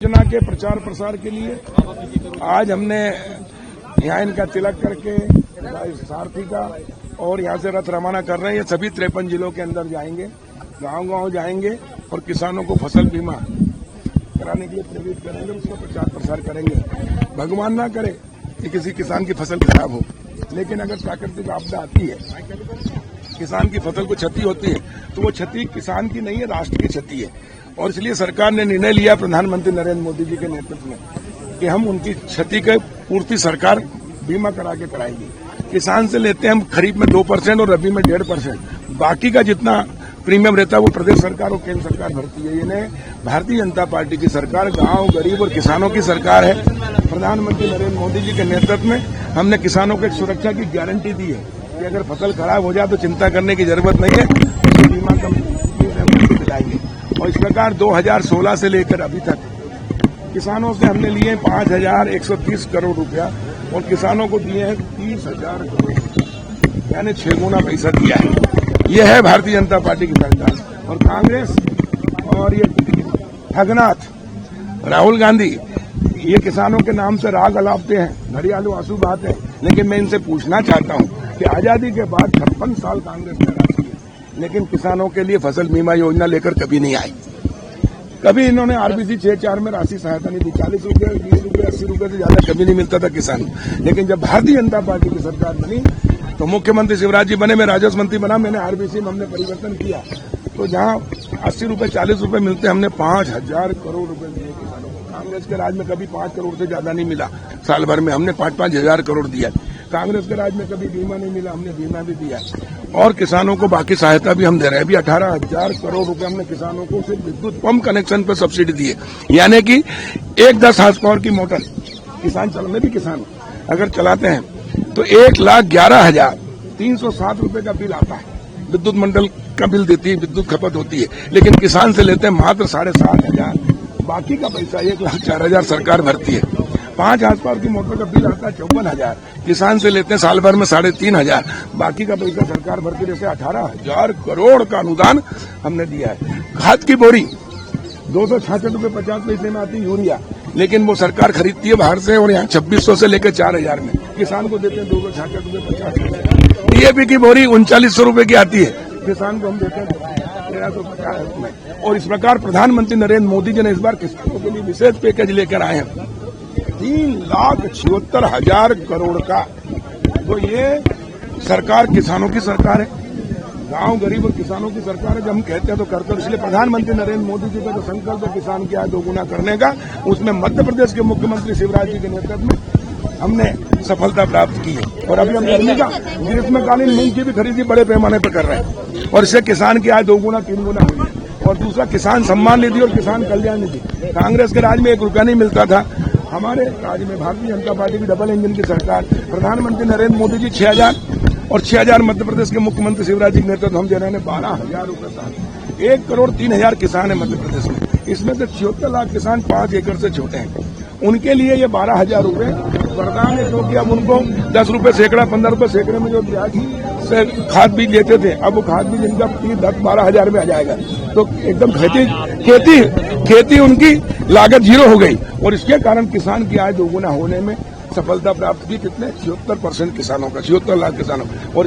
योजना के प्रचार प्रसार के लिए आज हमने यहाँ इनका तिलक करके सारथी का और यहाँ से रथ रवाना कर रहे हैं। ये सभी 53 जिलों के अंदर जाएंगे, गांव-गांव जाएंगे और किसानों को फसल बीमा कराने के लिए प्रेरित करेंगे, उसका प्रचार प्रसार करेंगे। भगवान ना करे कि किसी किसान की फसल खराब हो, लेकिन अगर प्राकृतिक आपदा आती है, किसान की फसल को क्षति होती है, तो वो क्षति किसान की नहीं है, राष्ट्र की क्षति है। और इसलिए सरकार ने निर्णय लिया प्रधानमंत्री नरेंद्र मोदी जी के नेतृत्व में कि हम उनकी क्षति की पूर्ति सरकार बीमा करा के कराएगी। किसान से लेते हैं हम खरीफ में 2% और रबी में 1.5%। बाकी का जितना प्रीमियम रहता है वो प्रदेश सरकार और केंद्र सरकार भरती है। ये भारतीय जनता पार्टी की सरकार गांव, गरीब और किसानों की सरकार है। प्रधानमंत्री नरेंद्र मोदी जी के नेतृत्व में हमने किसानों को एक सुरक्षा की गारंटी दी है कि अगर फसल खराब हो जाए तो चिंता करने की जरूरत नहीं है, तो बीमा कंपनी से हम दिलाएंगे। और इस प्रकार 2016 से लेकर अभी तक किसानों से हमने लिए 5,130 करोड़ रुपया और किसानों को दिए हैं 30,000 करोड़, यानी 6 गुना पैसा दिया है। यह है भारतीय जनता पार्टी की सरकार। और कांग्रेस और ये ठगनाथ राहुल गांधी ये किसानों के नाम से राग अलापते हैं, घड़ियालू आंसू बहाते हैं। लेकिन मैं इनसे पूछना चाहता हूं कि आजादी के बाद 56 साल कांग्रेस ने राज किया, लेकिन किसानों के लिए फसल बीमा योजना लेकर कभी नहीं आई। कभी इन्होंने आरबीसी 6-4 में राशि सहायता नहीं दी। 40 रुपये, 20 रुपये, 80 रुपये से ज्यादा कभी नहीं मिलता था किसान। लेकिन जब भारतीय जनता पार्टी की सरकार बनी तो मुख्यमंत्री शिवराज जी बने, मैं राजस्व मंत्री बना, मैंने आरबीसी में हमने परिवर्तन किया। तो जहां 80 रुपये 40 रुपये मिलते हमने 5,000 करोड़ रुपये दिए किसानों को। कांग्रेस के राज में कभी 5 करोड़ से ज्यादा नहीं मिला, साल भर में हमने 5-5 हजार करोड़ दिया। कांग्रेस के राज में कभी बीमा नहीं मिला, हमने बीमा भी दिया। और किसानों को बाकी सहायता भी हम दे रहे हैं। अभी 18,000 करोड़ रुपए हमने किसानों को सिर्फ विद्युत पंप कनेक्शन पर सब्सिडी दी है, यानी कि एक 10 हार्स पावर की मोटर किसान चलाने भी किसान अगर चलाते हैं तो 1,11,307 रुपए का बिल आता है। विद्युत मंडल का बिल देती है, विद्युत खपत होती है, लेकिन किसान से लेते हैं मात्र 7,500। बाकी का पैसा 1,04,000 सरकार भरती है। 5 हार्स पावर की मोटर का बिल आता है 54,000, किसान से लेते हैं साल भर में 3,500। बाकी का पैसा सरकार भरती, जैसे 18,000 करोड़ का अनुदान हमने दिया है। खाद की बोरी 266 रुपये 50 पैसे में आती यूरिया, लेकिन वो सरकार खरीदती है बाहर से और यहाँ 2600 से लेकर 4,000 में किसान को देते हैं 266 रुपये 50 पैसे। डीएपी की बोरी 3900 रुपये की आती है, किसान को हम देते हैं 1350 में। और इस प्रकार प्रधानमंत्री नरेंद्र मोदी जी ने इस बार किसानों के लिए विशेष पैकेज लेकर आए हैं 3,76,000 करोड़ का। तो ये सरकार किसानों की सरकार है, गांव, गरीब और किसानों की सरकार है। जब हम कहते हैं तो करते हैं। इसलिए प्रधानमंत्री नरेंद्र मोदी जी का जो संकल्प है किसान की आय 2 गुना करने का, उसमें मध्य प्रदेश के मुख्यमंत्री शिवराज जी के नेतृत्व में हमने सफलता प्राप्त की है। और अभी हम गर्मी का ग्रीष्मकालीन मूंग की भी खरीदी बड़े पैमाने पर कर रहे हैं और इससे किसान की आय 2 गुना 3 गुना हुई है। और दूसरा किसान सम्मान निधि और किसान कल्याण निधि, कांग्रेस के राज में 1 रुपया नहीं मिलता था, हमारे राज्य में भारतीय जनता पार्टी की डबल इंजन की सरकार, प्रधानमंत्री नरेंद्र मोदी जी 6,000 और 6,000 मध्य प्रदेश के मुख्यमंत्री शिवराज जी के नेतृत्व हम दे रहे हैं 12,000 रुपये साल। 1,03,000 किसान है मध्य प्रदेश में, इसमें से 76 लाख किसान 5 एकड़ से छोटे हैं। उनके लिए ये 12,000 रुपये वरदान है, क्योंकि अब उनको 10 रुपये सैकड़ा, 15 रुपये सैकड़े में जो ब्याज से खाद बीज लेते थे, अब वो खाद बीज इनका 10-12,000 में आ जाएगा। तो एकदम खेती उनकी लागत 0 हो गई और इसके कारण किसान की आय 2 गुना होने में सफलता प्राप्त की। कितने 76% किसानों का, 76 लाख किसानों। और